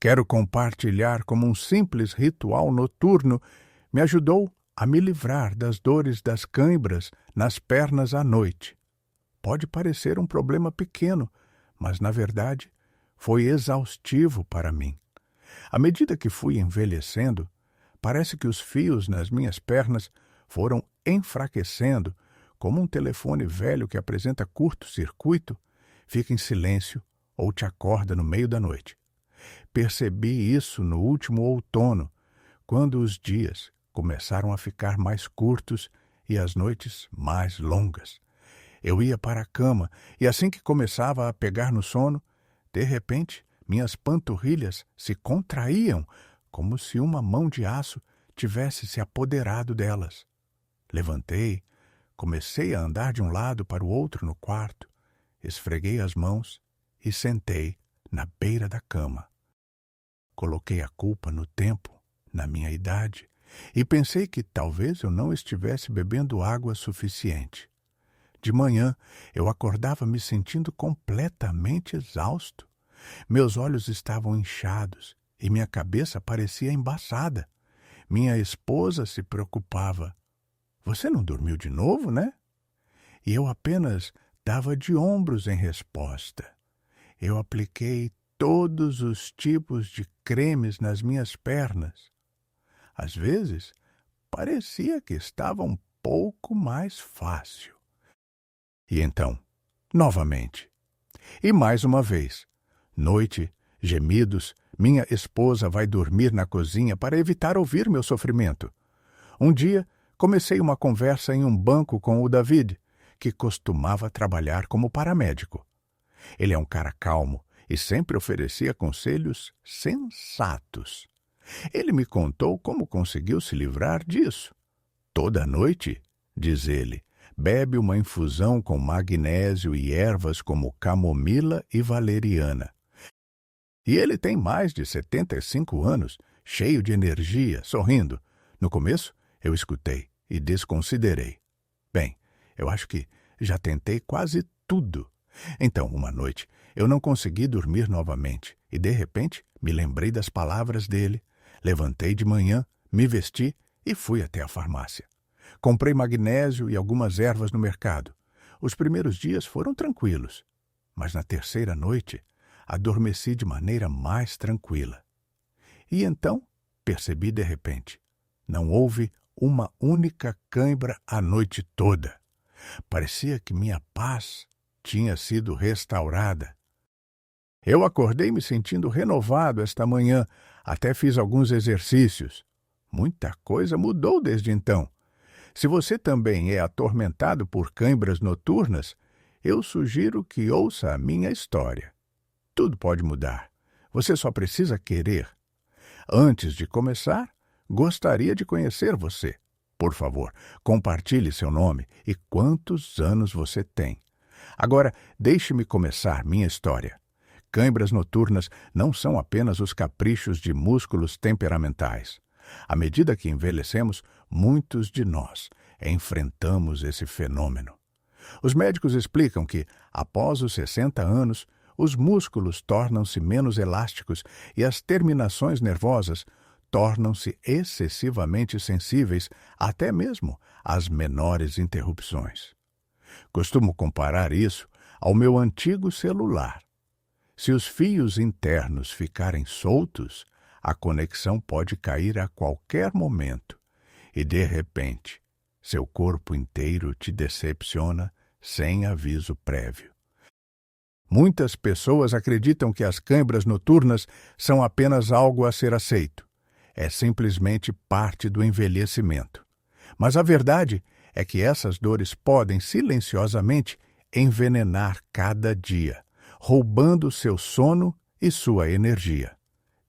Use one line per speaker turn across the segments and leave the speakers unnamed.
quero compartilhar como um simples ritual noturno, me ajudou a me livrar das dores das cãibras nas pernas à noite. Pode parecer um problema pequeno, mas, na verdade, foi exaustivo para mim. À medida que fui envelhecendo, parece que os fios nas minhas pernas foram enfraquecendo, como um telefone velho que apresenta curto-circuito, fica em silêncio ou te acorda no meio da noite. Percebi isso no último outono, quando os dias começaram a ficar mais curtos e as noites mais longas. Eu ia para a cama e assim que começava a pegar no sono, de repente minhas panturrilhas se contraíam como se uma mão de aço tivesse se apoderado delas. Levantei, comecei a andar de um lado para o outro no quarto, esfreguei as mãos e sentei na beira da cama. Coloquei a culpa no tempo, na minha idade, e pensei que talvez eu não estivesse bebendo água suficiente. De manhã, eu acordava me sentindo completamente exausto. Meus olhos estavam inchados e minha cabeça parecia embaçada. Minha esposa se preocupava. Você não dormiu de novo, né? E eu apenas dava de ombros em resposta. Eu apliquei todos os tipos de cremes nas minhas pernas. Às vezes, parecia que estava um pouco mais fácil. E então, novamente. E mais uma vez. Noite, gemidos, minha esposa vai dormir na cozinha para evitar ouvir meu sofrimento. Um dia, comecei uma conversa em um banco com o David, que costumava trabalhar como paramédico. Ele é um cara calmo e sempre oferecia conselhos sensatos. Ele me contou como conseguiu se livrar disso. Toda noite, diz ele, bebe uma infusão com magnésio e ervas como camomila e valeriana. E ele tem mais de 75 anos, cheio de energia, sorrindo. No começo, eu escutei e desconsiderei. Bem, eu acho que já tentei quase tudo. Então, uma noite, eu não consegui dormir novamente e, de repente, me lembrei das palavras dele. Levantei de manhã, me vesti e fui até a farmácia. Comprei magnésio e algumas ervas no mercado. Os primeiros dias foram tranquilos, mas na terceira noite adormeci de maneira mais tranquila. E então percebi de repente, não houve uma única cãibra a noite toda. Parecia que minha paz tinha sido restaurada. Eu acordei me sentindo renovado esta manhã, até fiz alguns exercícios. Muita coisa mudou desde então. Se você também é atormentado por cãibras noturnas, eu sugiro que ouça a minha história. Tudo pode mudar. Você só precisa querer. Antes de começar, gostaria de conhecer você. Por favor, compartilhe seu nome e quantos anos você tem. Agora, deixe-me começar minha história. Cãibras noturnas não são apenas os caprichos de músculos temperamentais. À medida que envelhecemos, muitos de nós enfrentamos esse fenômeno. Os médicos explicam que, após os 60 anos, os músculos tornam-se menos elásticos e as terminações nervosas tornam-se excessivamente sensíveis até mesmo às menores interrupções. Costumo comparar isso ao meu antigo celular. Se os fios internos ficarem soltos, a conexão pode cair a qualquer momento e, de repente, seu corpo inteiro te decepciona sem aviso prévio. Muitas pessoas acreditam que as cãibras noturnas são apenas algo a ser aceito. É simplesmente parte do envelhecimento. Mas a verdade é que essas dores podem silenciosamente envenenar cada dia, roubando seu sono e sua energia.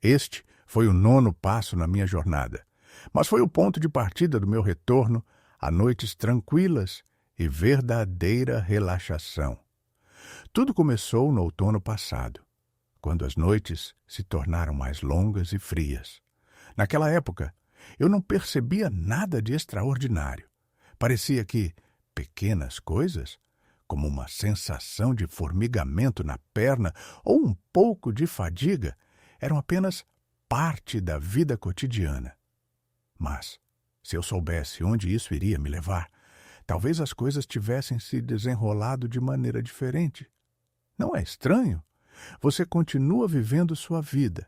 Este foi o 9º passo na minha jornada, mas foi o ponto de partida do meu retorno a noites tranquilas e verdadeira relaxação. Tudo começou no outono passado, quando as noites se tornaram mais longas e frias. Naquela época, eu não percebia nada de extraordinário. Parecia que pequenas coisas, como uma sensação de formigamento na perna ou um pouco de fadiga, eram apenas parte da vida cotidiana. Mas, se eu soubesse onde isso iria me levar, talvez as coisas tivessem se desenrolado de maneira diferente. Não é estranho? Você continua vivendo sua vida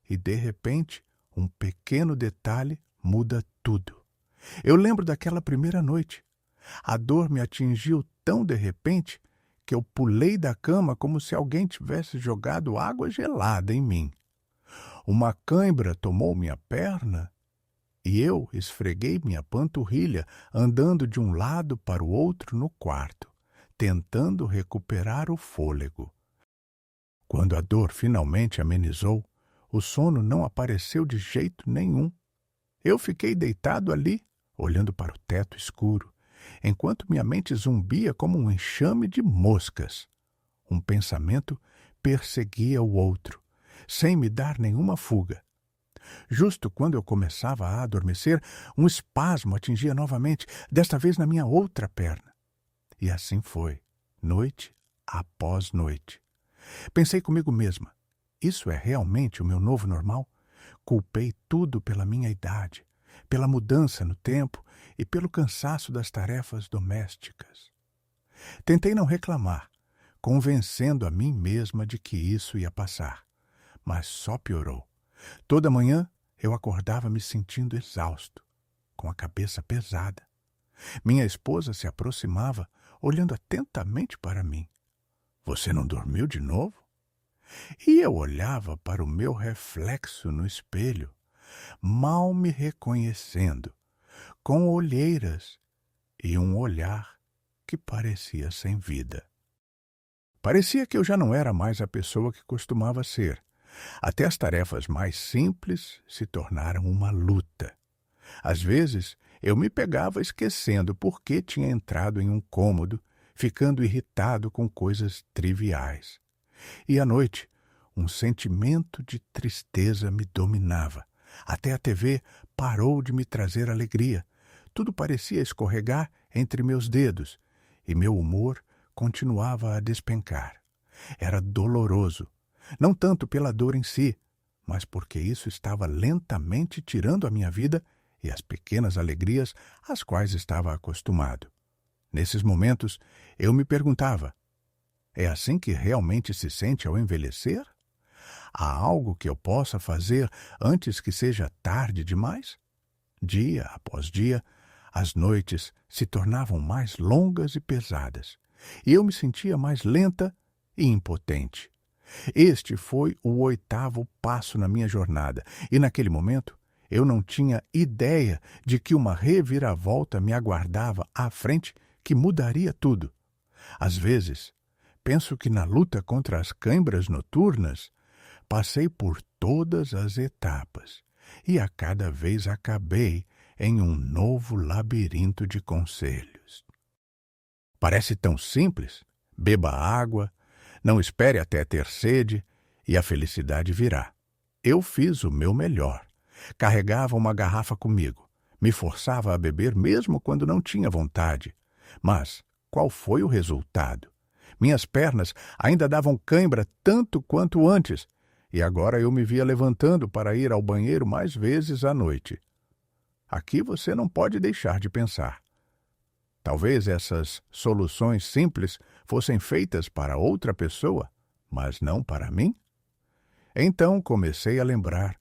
e, de repente, um pequeno detalhe muda tudo. Eu lembro daquela primeira noite. A dor me atingiu tão de repente que eu pulei da cama como se alguém tivesse jogado água gelada em mim. Uma cãibra tomou minha perna e eu esfreguei minha panturrilha andando de um lado para o outro no quarto, tentando recuperar o fôlego. Quando a dor finalmente amenizou, o sono não apareceu de jeito nenhum. Eu fiquei deitado ali, olhando para o teto escuro, enquanto minha mente zumbia como um enxame de moscas. Um pensamento perseguia o outro, sem me dar nenhuma fuga. Justo quando eu começava a adormecer, um espasmo atingia novamente, desta vez na minha outra perna. E assim foi, noite após noite. Pensei comigo mesma, isso é realmente o meu novo normal? Culpei tudo pela minha idade, pela mudança no tempo e pelo cansaço das tarefas domésticas. Tentei não reclamar, convencendo a mim mesma de que isso ia passar, mas só piorou. Toda manhã eu acordava me sentindo exausto, com a cabeça pesada. Minha esposa se aproximava, olhando atentamente para mim. Você não dormiu de novo? E eu olhava para o meu reflexo no espelho, mal me reconhecendo, com olheiras e um olhar que parecia sem vida. Parecia que eu já não era mais a pessoa que costumava ser. Até as tarefas mais simples se tornaram uma luta. Às vezes, eu me pegava esquecendo por que tinha entrado em um cômodo, ficando irritado com coisas triviais. E à noite, um sentimento de tristeza me dominava. Até a TV parou de me trazer alegria. Tudo parecia escorregar entre meus dedos, e meu humor continuava a despencar. Era doloroso, não tanto pela dor em si, mas porque isso estava lentamente tirando a minha vida e as pequenas alegrias às quais estava acostumado. Nesses momentos, eu me perguntava, é assim que realmente se sente ao envelhecer? Há algo que eu possa fazer antes que seja tarde demais? Dia após dia, as noites se tornavam mais longas e pesadas, e eu me sentia mais lenta e impotente. Este foi o 8º passo na minha jornada, e naquele momento eu não tinha ideia de que uma reviravolta me aguardava à frente que mudaria tudo. Às vezes, penso que na luta contra as cãibras noturnas, passei por todas as etapas, e a cada vez acabei em um novo labirinto de conselhos. Parece tão simples. Beba água, não espere até ter sede, e a felicidade virá. Eu fiz o meu melhor. Carregava uma garrafa comigo. Me forçava a beber mesmo quando não tinha vontade. Mas qual foi o resultado? Minhas pernas ainda davam cãibra tanto quanto antes, e agora eu me via levantando para ir ao banheiro mais vezes à noite. Aqui você não pode deixar de pensar. Talvez essas soluções simples fossem feitas para outra pessoa, mas não para mim? Então comecei a lembrar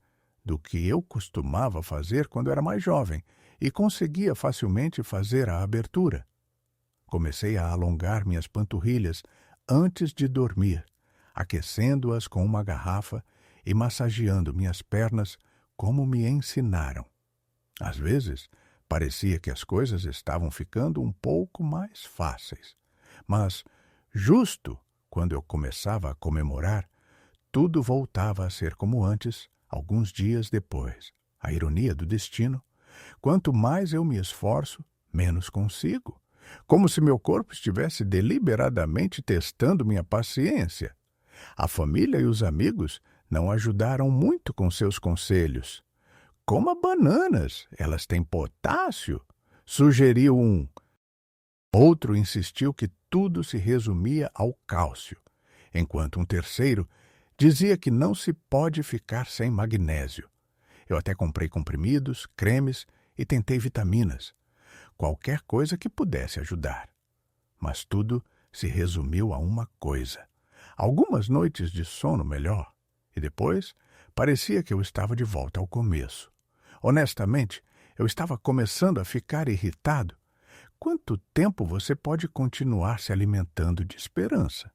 do que eu costumava fazer quando era mais jovem e conseguia facilmente fazer a abertura. Comecei a alongar minhas panturrilhas antes de dormir, aquecendo-as com uma garrafa e massageando minhas pernas como me ensinaram. Às vezes, parecia que as coisas estavam ficando um pouco mais fáceis. Mas, justo quando eu começava a comemorar, tudo voltava a ser como antes, alguns dias depois. A ironia do destino. Quanto mais eu me esforço, menos consigo. Como se meu corpo estivesse deliberadamente testando minha paciência. A família e os amigos não ajudaram muito com seus conselhos. Coma bananas, elas têm potássio, sugeriu um. Outro insistiu que tudo se resumia ao cálcio, enquanto um terceiro Dizia que não se pode ficar sem magnésio. Eu até comprei comprimidos, cremes e tentei vitaminas. Qualquer coisa que pudesse ajudar. Mas tudo se resumiu a uma coisa. Algumas noites de sono melhor. E depois, parecia que eu estava de volta ao começo. Honestamente, eu estava começando a ficar irritado. Quanto tempo você pode continuar se alimentando de esperança?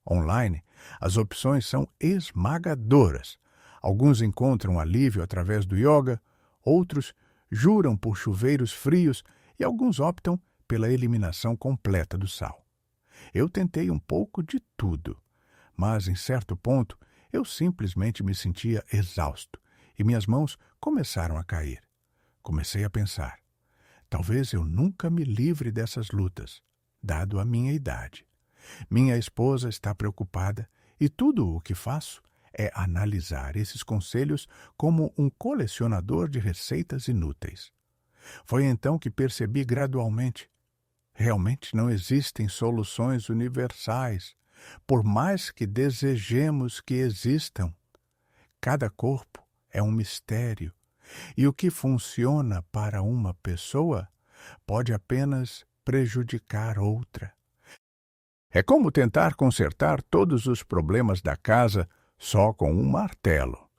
Online, as opções são esmagadoras. Alguns encontram alívio através do yoga, outros juram por chuveiros frios e alguns optam pela eliminação completa do sal. Eu tentei um pouco de tudo, mas em certo ponto eu simplesmente me sentia exausto e minhas mãos começaram a cair. Comecei a pensar, talvez eu nunca me livre dessas lutas, dado a minha idade. Minha esposa está preocupada e tudo o que faço é analisar esses conselhos como um colecionador de receitas inúteis. Foi então que percebi gradualmente: realmente não existem soluções universais, por mais que desejemos que existam. Cada corpo é um mistério, e o que funciona para uma pessoa pode apenas prejudicar outra. É como tentar consertar todos os problemas da casa só com um martelo.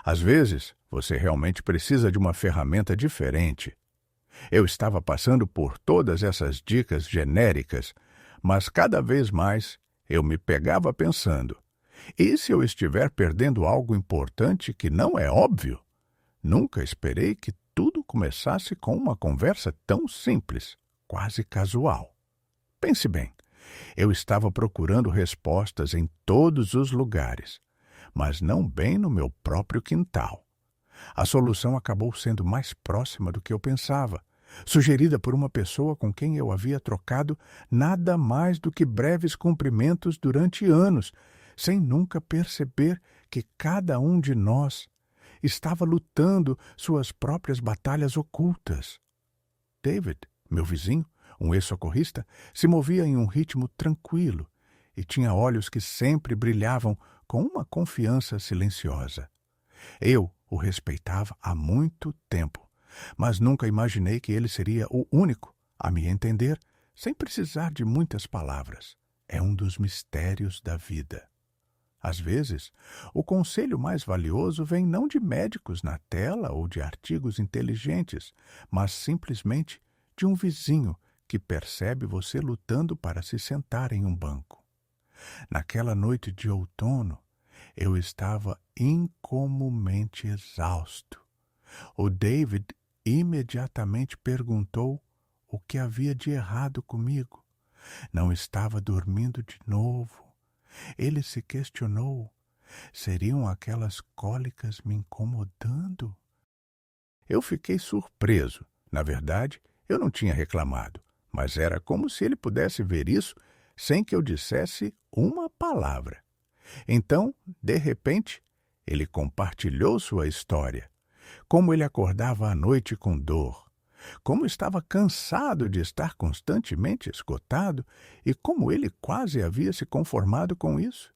Às vezes, você realmente precisa de uma ferramenta diferente. Eu estava passando por todas essas dicas genéricas, mas cada vez mais eu me pegava pensando: e se eu estiver perdendo algo importante que não é óbvio? Nunca esperei que tudo começasse com uma conversa tão simples, quase casual. Pense bem, eu estava procurando respostas em todos os lugares, mas não bem no meu próprio quintal. A solução acabou sendo mais próxima do que eu pensava, sugerida por uma pessoa com quem eu havia trocado nada mais do que breves cumprimentos durante anos, sem nunca perceber que cada um de nós estava lutando suas próprias batalhas ocultas. David, meu vizinho, um ex-socorrista, se movia em um ritmo tranquilo e tinha olhos que sempre brilhavam com uma confiança silenciosa. Eu o respeitava há muito tempo, mas nunca imaginei que ele seria o único a me entender sem precisar de muitas palavras. É um dos mistérios da vida. Às vezes, o conselho mais valioso vem não de médicos na tela ou de artigos inteligentes, mas simplesmente de um vizinho que percebe você lutando para se sentar em um banco. Naquela noite de outono, eu estava incomumente exausto. O David imediatamente perguntou o que havia de errado comigo. Não estava dormindo de novo. Ele se questionou: seriam aquelas cólicas me incomodando? Eu fiquei surpreso. Na verdade, eu não tinha reclamado, mas era como se ele pudesse ver isso sem que eu dissesse uma palavra. Então, de repente, ele compartilhou sua história. Como ele acordava à noite com dor, como estava cansado de estar constantemente esgotado e como ele quase havia se conformado com isso.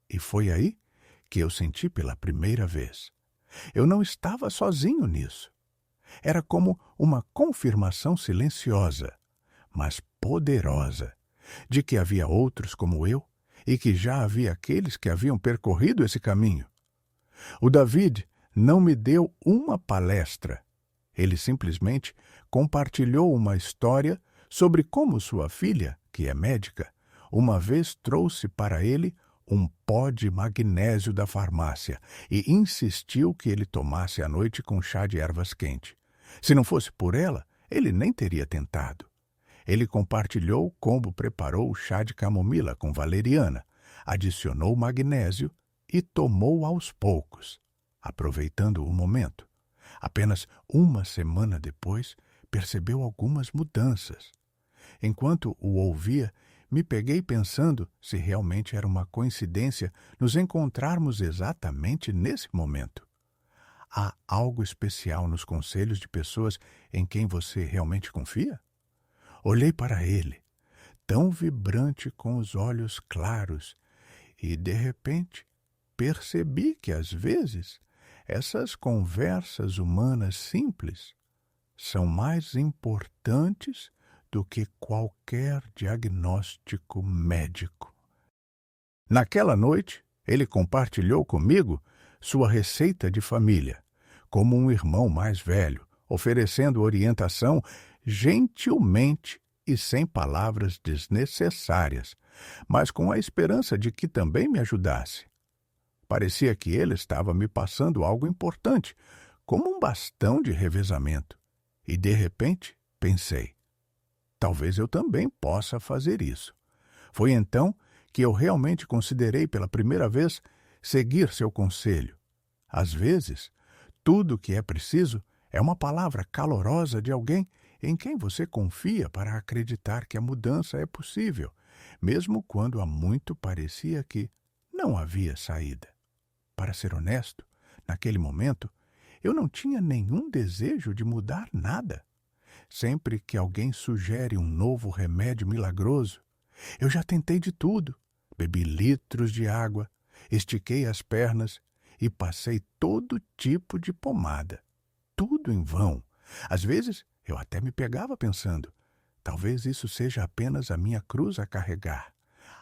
E foi aí que eu senti pela primeira vez. Eu não estava sozinho nisso. Era como uma confirmação silenciosa, mas poderosa, de que havia outros como eu e que já havia aqueles que haviam percorrido esse caminho. O David não me deu uma palestra. Ele simplesmente compartilhou uma história sobre como sua filha, que é médica, uma vez trouxe para ele um pó de magnésio da farmácia e insistiu que ele tomasse à noite com chá de ervas quente. Se não fosse por ela, ele nem teria tentado. Ele compartilhou como preparou o chá de camomila com valeriana, adicionou magnésio e tomou aos poucos, aproveitando o momento. Apenas uma semana depois, percebeu algumas mudanças. Enquanto o ouvia, me peguei pensando se realmente era uma coincidência nos encontrarmos exatamente nesse momento. Há algo especial nos conselhos de pessoas em quem você realmente confia? Olhei para ele, tão vibrante com os olhos claros, e, de repente, percebi que, às vezes, essas conversas humanas simples são mais importantes do que qualquer diagnóstico médico. Naquela noite, ele compartilhou comigo sua receita de família, como um irmão mais velho, oferecendo orientação gentilmente e sem palavras desnecessárias, mas com a esperança de que também me ajudasse. Parecia que ele estava me passando algo importante, como um bastão de revezamento. E, de repente, pensei, talvez eu também possa fazer isso. Foi então que eu realmente considerei pela primeira vez seguir seu conselho. Às vezes, tudo o que é preciso é uma palavra calorosa de alguém em quem você confia para acreditar que a mudança é possível, mesmo quando há muito parecia que não havia saída. Para ser honesto, naquele momento, eu não tinha nenhum desejo de mudar nada. Sempre que alguém sugere um novo remédio milagroso, eu já tentei de tudo. Bebi litros de água, estiquei as pernas e passei todo tipo de pomada. Tudo em vão. Às vezes, eu até me pegava pensando, talvez isso seja apenas a minha cruz a carregar,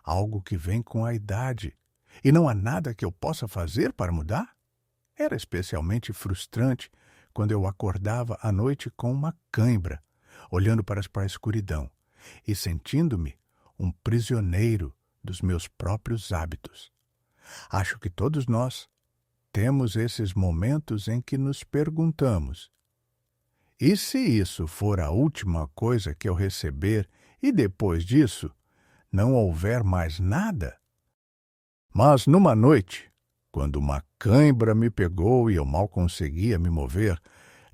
algo que vem com a idade, e não há nada que eu possa fazer para mudar? Era especialmente frustrante quando eu acordava à noite com uma cãibra, olhando para a escuridão e sentindo-me um prisioneiro dos meus próprios hábitos. Acho que todos nós temos esses momentos em que nos perguntamos, e se isso for a última coisa que eu receber e depois disso não houver mais nada? Mas numa noite, quando uma cãibra me pegou e eu mal conseguia me mover,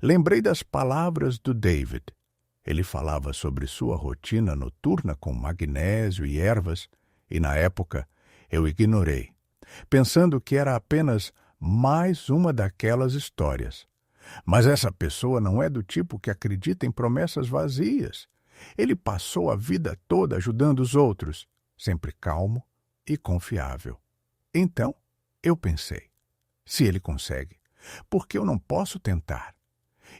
lembrei das palavras do David. Ele falava sobre sua rotina noturna com magnésio e ervas, e na época eu ignorei, pensando que era apenas mais uma daquelas histórias. Mas essa pessoa não é do tipo que acredita em promessas vazias. Ele passou a vida toda ajudando os outros, sempre calmo e confiável. Então, eu pensei, se ele consegue, por que eu não posso tentar?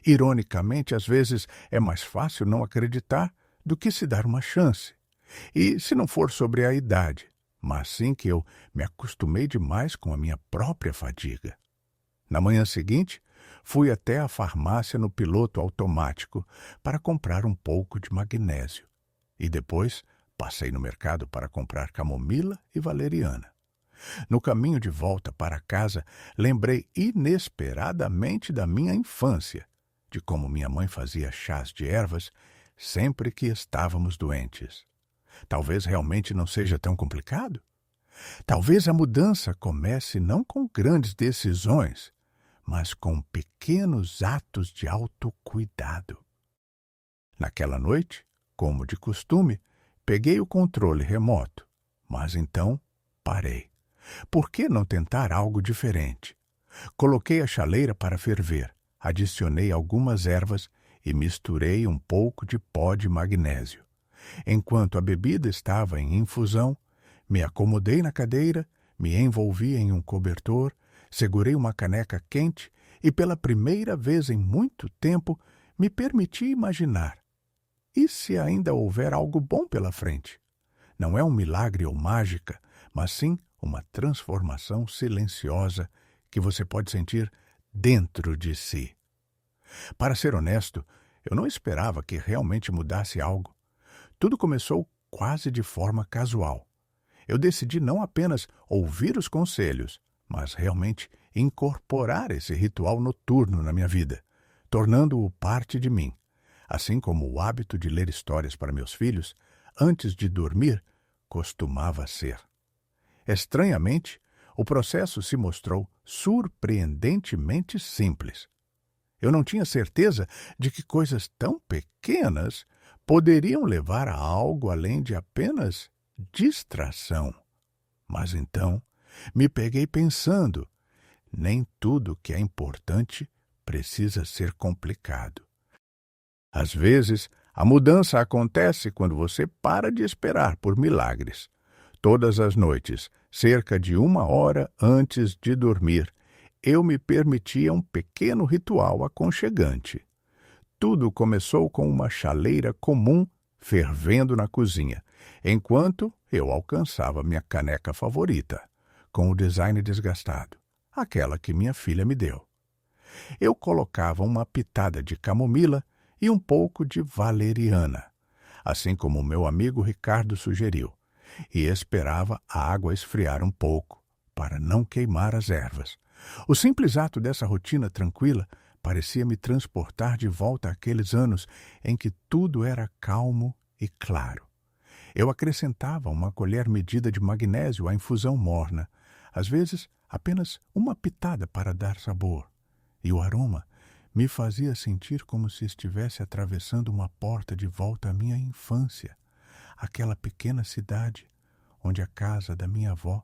Ironicamente, às vezes é mais fácil não acreditar do que se dar uma chance. E se não for sobre a idade, mas sim que eu me acostumei demais com a minha própria fadiga. Na manhã seguinte, fui até a farmácia no piloto automático para comprar um pouco de magnésio. E depois passei no mercado para comprar camomila e valeriana. No caminho de volta para casa, lembrei inesperadamente da minha infância, de como minha mãe fazia chás de ervas sempre que estávamos doentes. Talvez realmente não seja tão complicado. Talvez a mudança comece não com grandes decisões, mas com pequenos atos de autocuidado. Naquela noite, como de costume, peguei o controle remoto, mas então parei. Por que não tentar algo diferente? Coloquei a chaleira para ferver, adicionei algumas ervas e misturei um pouco de pó de magnésio. Enquanto a bebida estava em infusão, me acomodei na cadeira, me envolvi em um cobertor, segurei uma caneca quente e, pela primeira vez em muito tempo, me permiti imaginar. E se ainda houver algo bom pela frente? Não é um milagre ou mágica, mas sim uma transformação silenciosa que você pode sentir dentro de si. Para ser honesto, eu não esperava que realmente mudasse algo. Tudo começou quase de forma casual. Eu decidi não apenas ouvir os conselhos, mas realmente incorporar esse ritual noturno na minha vida, tornando-o parte de mim, assim como o hábito de ler histórias para meus filhos antes de dormir costumava ser. Estranhamente, o processo se mostrou surpreendentemente simples. Eu não tinha certeza de que coisas tão pequenas poderiam levar a algo além de apenas distração. Mas então me peguei pensando, nem tudo que é importante precisa ser complicado. Às vezes, a mudança acontece quando você para de esperar por milagres. Todas as noites, Cerca de 1 hora antes de dormir, eu me permitia um pequeno ritual aconchegante. Tudo começou com uma chaleira comum fervendo na cozinha, enquanto eu alcançava minha caneca favorita, com o design desgastado, aquela que minha filha me deu. Eu colocava uma pitada de camomila e um pouco de valeriana, assim como meu amigo Ricardo sugeriu, e esperava a água esfriar um pouco, para não queimar as ervas. O simples ato dessa rotina tranquila parecia me transportar de volta àqueles anos em que tudo era calmo e claro. Eu acrescentava uma colher medida de magnésio à infusão morna, às vezes apenas uma pitada para dar sabor, e o aroma me fazia sentir como se estivesse atravessando uma porta de volta à minha infância, aquela pequena cidade onde a casa da minha avó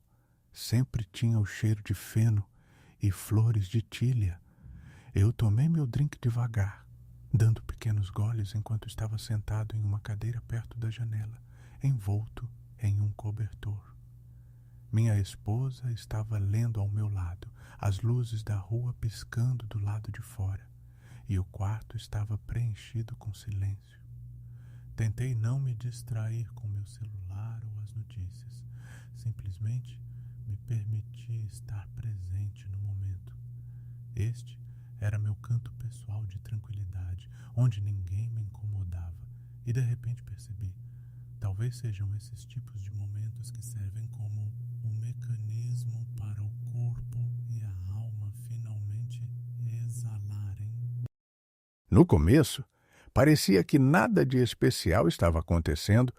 sempre tinha o cheiro de feno e flores de tília. Eu tomei meu drink devagar, dando pequenos goles enquanto estava sentado em uma cadeira perto da janela, envolto em um cobertor. Minha esposa estava lendo ao meu lado, as luzes da rua piscando do lado de fora, e o quarto estava preenchido com silêncio. Tentei não me distrair com meu celular ou as notícias. Simplesmente me permiti estar presente no momento. Este era meu canto pessoal de tranquilidade, onde ninguém me incomodava. E de repente percebi, talvez sejam esses tipos de momentos que servem como um mecanismo para o corpo e a alma finalmente exalarem. No começo, parecia que nada de especial estava acontecendo,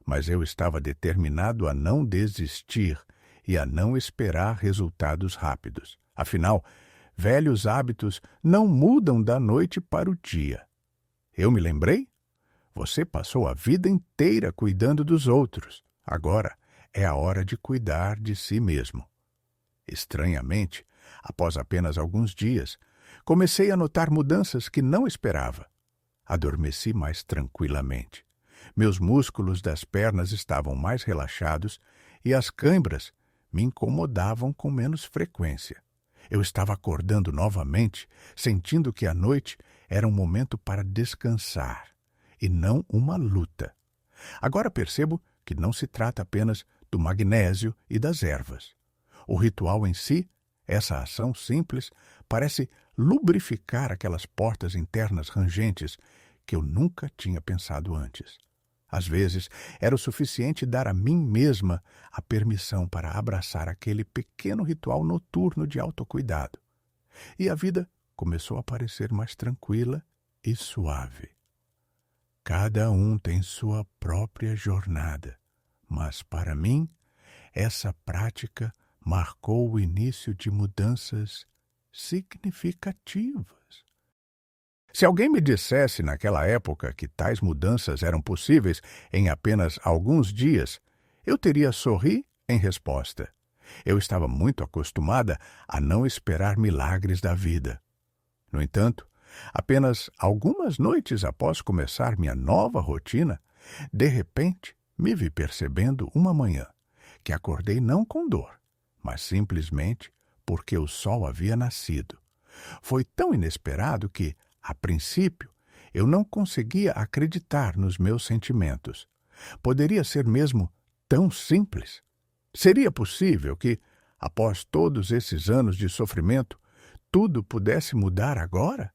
mas eu estava determinado a não desistir e a não esperar resultados rápidos. Afinal, velhos hábitos não mudam da noite para o dia. Eu me lembrei? Você passou a vida inteira cuidando dos outros. Agora é a hora de cuidar de si mesmo. Estranhamente, após apenas alguns dias, comecei a notar mudanças que não esperava. Adormeci mais tranquilamente. Meus músculos das pernas estavam mais relaxados e as câimbras me incomodavam com menos frequência. Eu estava acordando novamente, sentindo que a noite era um momento para descansar e não uma luta. Agora percebo que não se trata apenas do magnésio e das ervas. O ritual em si, essa ação simples, parece lubrificar aquelas portas internas rangentes que eu nunca tinha pensado antes. Às vezes, era o suficiente dar a mim mesma a permissão para abraçar aquele pequeno ritual noturno de autocuidado. E a vida começou a parecer mais tranquila e suave. Cada um tem sua própria jornada, mas para mim, essa prática marcou o início de mudanças significativas. Se alguém me dissesse naquela época que tais mudanças eram possíveis em apenas alguns dias, eu teria sorri em resposta. Eu estava muito acostumada a não esperar milagres da vida. No entanto, apenas algumas noites após começar minha nova rotina, de repente me vi percebendo uma manhã que acordei não com dor, mas simplesmente porque o sol havia nascido. Foi tão inesperado que, a princípio, eu não conseguia acreditar nos meus sentimentos. Poderia ser mesmo tão simples? Seria possível que, após todos esses anos de sofrimento, tudo pudesse mudar agora?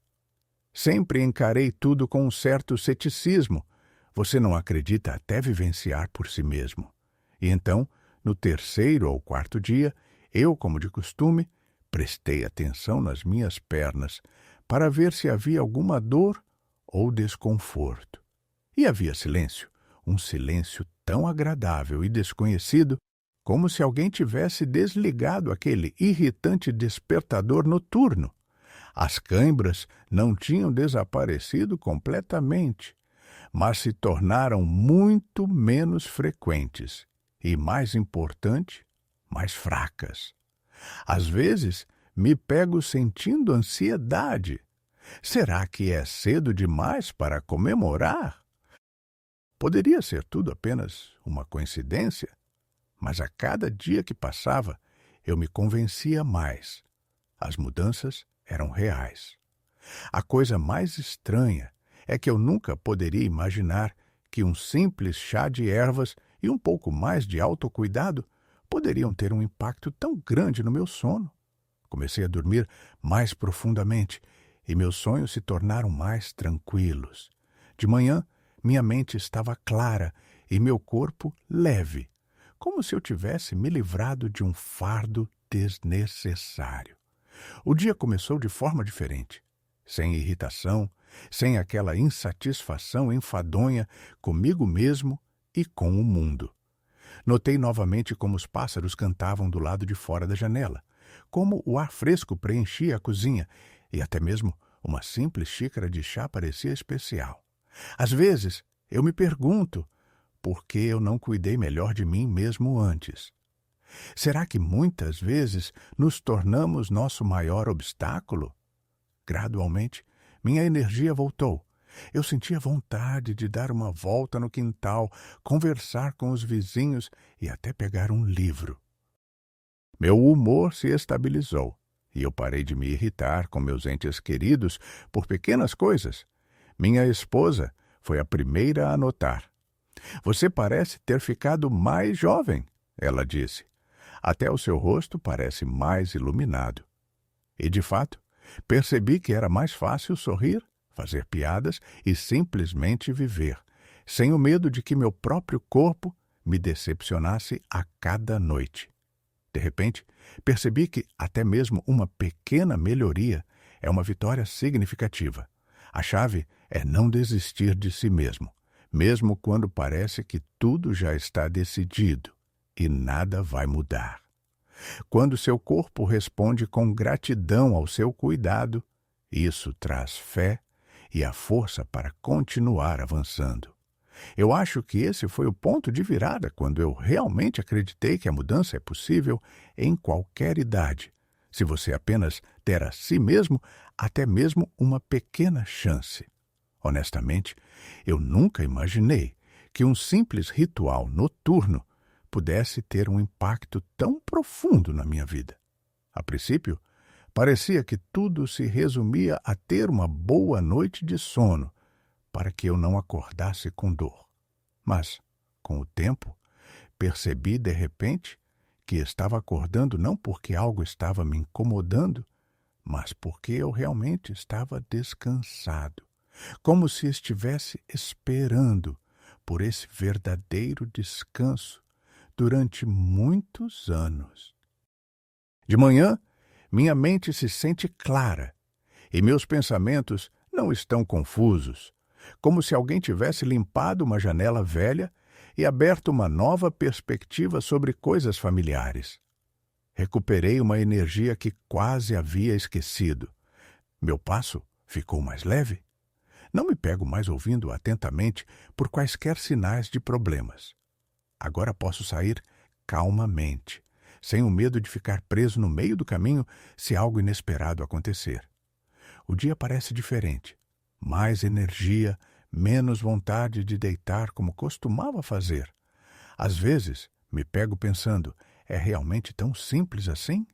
Sempre encarei tudo com um certo ceticismo. Você não acredita até vivenciar por si mesmo. E então, no terceiro ou quarto dia, eu, como de costume, prestei atenção nas minhas pernas para ver se havia alguma dor ou desconforto. E havia silêncio, um silêncio tão agradável e desconhecido, como se alguém tivesse desligado aquele irritante despertador noturno. As câimbras não tinham desaparecido completamente, mas se tornaram muito menos frequentes e, mais importante, mais fracas. Às vezes, me pego sentindo ansiedade. Será que é cedo demais para comemorar? Poderia ser tudo apenas uma coincidência? Mas a cada dia que passava, eu me convencia mais. As mudanças eram reais. A coisa mais estranha é que eu nunca poderia imaginar que um simples chá de ervas e um pouco mais de autocuidado poderiam ter um impacto tão grande no meu sono. Comecei a dormir mais profundamente e meus sonhos se tornaram mais tranquilos. De manhã, minha mente estava clara e meu corpo leve, como se eu tivesse me livrado de um fardo desnecessário. O dia começou de forma diferente, sem irritação, sem aquela insatisfação enfadonha comigo mesmo e com o mundo. Notei novamente como os pássaros cantavam do lado de fora da janela, como o ar fresco preenchia a cozinha e até mesmo uma simples xícara de chá parecia especial. Às vezes, eu me pergunto por que eu não cuidei melhor de mim mesmo antes. Será que muitas vezes nos tornamos nosso maior obstáculo? Gradualmente, minha energia voltou. Eu sentia vontade de dar uma volta no quintal, conversar com os vizinhos e até pegar um livro. Meu humor se estabilizou e eu parei de me irritar com meus entes queridos por pequenas coisas. Minha esposa foi a primeira a notar. "Você parece ter ficado mais jovem", ela disse. "Até o seu rosto parece mais iluminado." E, de fato, percebi que era mais fácil sorrir, fazer piadas e simplesmente viver, sem o medo de que meu próprio corpo me decepcionasse a cada noite. De repente, percebi que até mesmo uma pequena melhoria é uma vitória significativa. A chave é não desistir de si mesmo quando parece que tudo já está decidido e nada vai mudar. Quando seu corpo responde com gratidão ao seu cuidado, isso traz fé e a força para continuar avançando. Eu acho que esse foi o ponto de virada quando eu realmente acreditei que a mudança é possível em qualquer idade, se você apenas der a si mesmo até mesmo uma pequena chance. Honestamente, eu nunca imaginei que um simples ritual noturno pudesse ter um impacto tão profundo na minha vida. A princípio, parecia que tudo se resumia a ter uma boa noite de sono, para que eu não acordasse com dor. Mas, com o tempo, percebi de repente que estava acordando não porque algo estava me incomodando, mas porque eu realmente estava descansado, como se estivesse esperando por esse verdadeiro descanso durante muitos anos. De manhã, minha mente se sente clara e meus pensamentos não estão confusos, como se alguém tivesse limpado uma janela velha e aberto uma nova perspectiva sobre coisas familiares. Recuperei uma energia que quase havia esquecido. Meu passo ficou mais leve. Não me pego mais ouvindo atentamente por quaisquer sinais de problemas. Agora posso sair calmamente, sem o medo de ficar preso no meio do caminho se algo inesperado acontecer. O dia parece diferente. Mais energia, menos vontade de deitar como costumava fazer. Às vezes, me pego pensando, é realmente tão simples assim?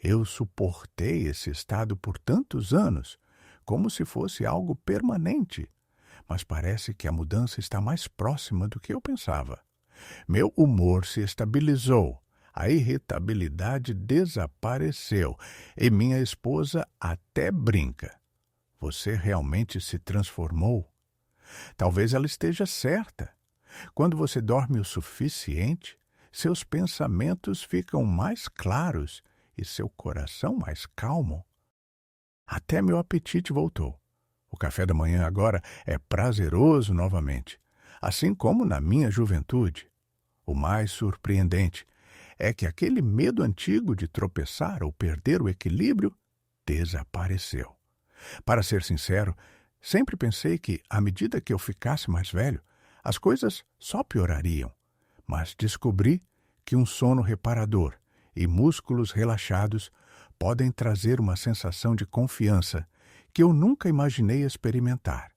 Eu suportei esse estado por tantos anos, como se fosse algo permanente. Mas parece que a mudança está mais próxima do que eu pensava. Meu humor se estabilizou, a irritabilidade desapareceu e minha esposa até brinca. Você realmente se transformou? Talvez ela esteja certa. Quando você dorme o suficiente, seus pensamentos ficam mais claros e seu coração mais calmo. Até meu apetite voltou. O café da manhã agora é prazeroso novamente, assim como na minha juventude. O mais surpreendente é que aquele medo antigo de tropeçar ou perder o equilíbrio desapareceu. Para ser sincero, sempre pensei que, à medida que eu ficasse mais velho, as coisas só piorariam. Mas descobri que um sono reparador e músculos relaxados podem trazer uma sensação de confiança que eu nunca imaginei experimentar.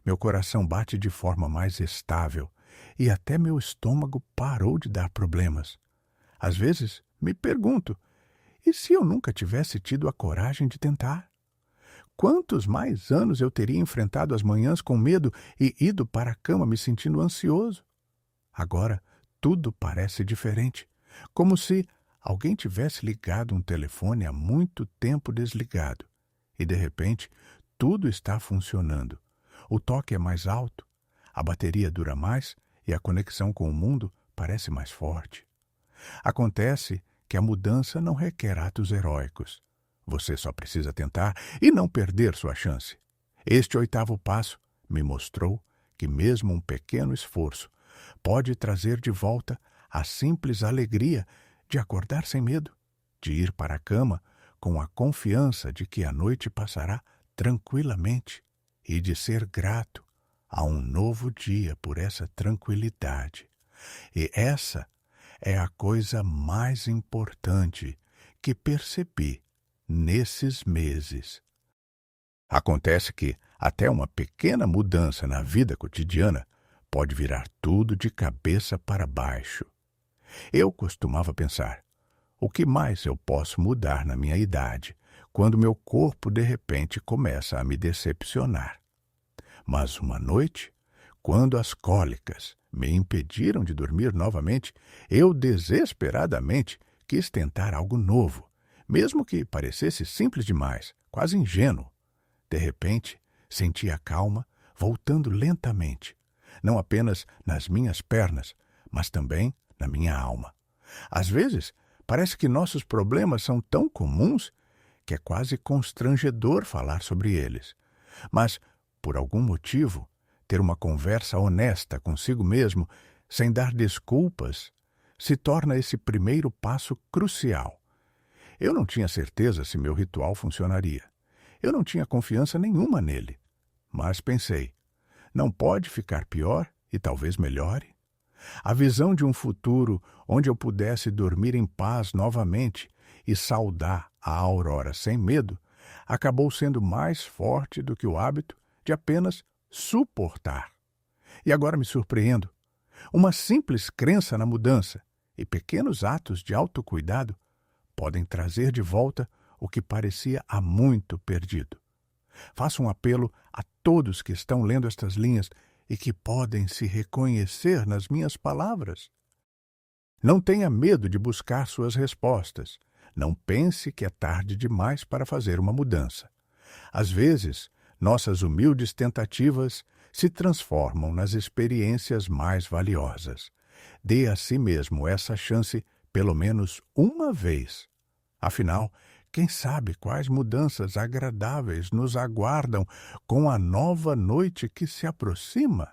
Meu coração bate de forma mais estável e até meu estômago parou de dar problemas. Às vezes me pergunto, e se eu nunca tivesse tido a coragem de tentar? Quantos mais anos eu teria enfrentado as manhãs com medo e ido para a cama me sentindo ansioso? Agora tudo parece diferente, como se alguém tivesse ligado um telefone há muito tempo desligado e, de repente, tudo está funcionando. O toque é mais alto, a bateria dura mais e a conexão com o mundo parece mais forte. Acontece que a mudança não requer atos heróicos. Você só precisa tentar e não perder sua chance. Este 8º passo me mostrou que mesmo um pequeno esforço pode trazer de volta a simples alegria de acordar sem medo, de ir para a cama com a confiança de que a noite passará tranquilamente e de ser grato a um novo dia por essa tranquilidade. E essa é a coisa mais importante que percebi nesses meses. Acontece que até uma pequena mudança na vida cotidiana pode virar tudo de cabeça para baixo. Eu costumava pensar, o que mais eu posso mudar na minha idade, quando meu corpo de repente começa a me decepcionar? Mas uma noite, quando as cólicas me impediram de dormir novamente, eu desesperadamente quis tentar algo novo, mesmo que parecesse simples demais, quase ingênuo. De repente, senti a calma voltando lentamente, não apenas nas minhas pernas, mas também na minha alma. Às vezes, parece que nossos problemas são tão comuns que é quase constrangedor falar sobre eles. Mas, por algum motivo, ter uma conversa honesta consigo mesmo, sem dar desculpas, se torna esse primeiro passo crucial. Eu não tinha certeza se meu ritual funcionaria. Eu não tinha confiança nenhuma nele. Mas pensei, não pode ficar pior e talvez melhore? A visão de um futuro onde eu pudesse dormir em paz novamente e saudar a aurora sem medo acabou sendo mais forte do que o hábito de apenas suportar. E agora me surpreendo. Uma simples crença na mudança e pequenos atos de autocuidado podem trazer de volta o que parecia há muito perdido. Faço um apelo a todos que estão lendo estas linhas e que podem se reconhecer nas minhas palavras. Não tenha medo de buscar suas respostas. Não pense que é tarde demais para fazer uma mudança. Às vezes, nossas humildes tentativas se transformam nas experiências mais valiosas. Dê a si mesmo essa chance pelo menos uma vez. Afinal, quem sabe quais mudanças agradáveis nos aguardam com a nova noite que se aproxima?